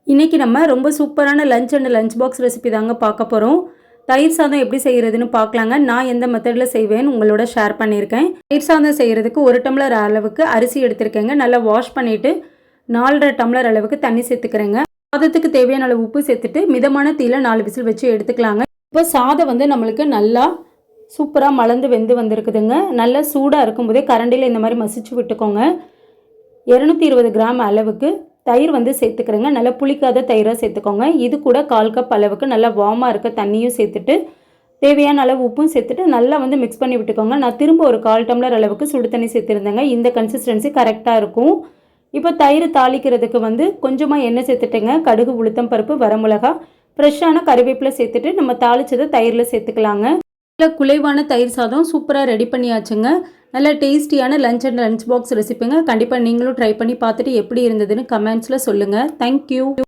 இன்றைக்கி நம்ம ரொம்ப சூப்பரான lunch and lunch box recipe தாங்க பார்க்க போகிறோம். தயிர் சாதம் எப்படி செய்கிறதுன்னு பார்க்கலாங்க. நான் எந்த மெத்தடில் செய்வேன்னு உங்களோட ஷேர் பண்ணியிருக்கேன். தயிர் சாதம் செய்கிறதுக்கு 1 டம்ளர் அளவுக்கு அரிசி எடுத்திருக்கேங்க. நல்லா வாஷ் பண்ணிவிட்டு 4.5 டம்ளர் அளவுக்கு தண்ணி சேர்த்துக்கிறேங்க. சாதத்துக்கு தேவையான அளவு உப்பு சேர்த்துட்டு மிதமான தீயில 4 விசில் வச்சு எடுத்துக்கலாங்க. இப்போ சாதம் வந்து நம்மளுக்கு நல்லா சூப்பராக மலர்ந்து வெந்து வந்திருக்குதுங்க. நல்லா சூடாக இருக்கும்போதே கரண்டியில் இந்த மாதிரி மசிச்சு விட்டுக்கோங்க. 220 கிராம் அளவுக்கு தயிர் வந்து சேர்த்துக்கிறேங்க. நல்லா புளிக்காத தயிராக சேர்த்துக்கோங்க. இது கூட 1/4 கப் அளவுக்கு நல்லா வார்மாக இருக்க தண்ணியும் சேர்த்துட்டு தேவையான அளவு உப்பும் சேர்த்துட்டு நல்லா வந்து மிக்ஸ் பண்ணி விட்டுக்கோங்க. நான் திரும்ப ஒரு 1/4 டம்ளர் அளவுக்கு சுடு தண்ணி சேர்த்துருந்தேங்க. இந்த கன்சிஸ்டன்சி கரெக்டாக இருக்கும். இப்போ தயிர் தாளிக்கிறதுக்கு வந்து கொஞ்சமாக எண்ணெய் சேர்த்துட்டேங்க. கடுகு, உளுத்தம் பருப்பு, வரமிளகா, ஃப்ரெஷ்ஷான கறிவேப்பிலை சேர்த்துட்டு நம்ம தாளிச்சதை தயிரில் சேர்த்துக்கலாங்க. நல்ல குலைவான தயிர் சாதம் சூப்பராக ரெடி பண்ணியாச்சுங்க. நல்ல டேஸ்டியான லஞ்ச் அண்ட் லஞ்ச் பாக்ஸ் ரெசிபிங்க. கண்டிப்பாக நீங்களும் ட்ரை பண்ணி பார்த்துட்டு எப்படி இருந்ததுன்னு கமெண்ட்ஸில் சொல்லுங்கள். தேங்க்யூ.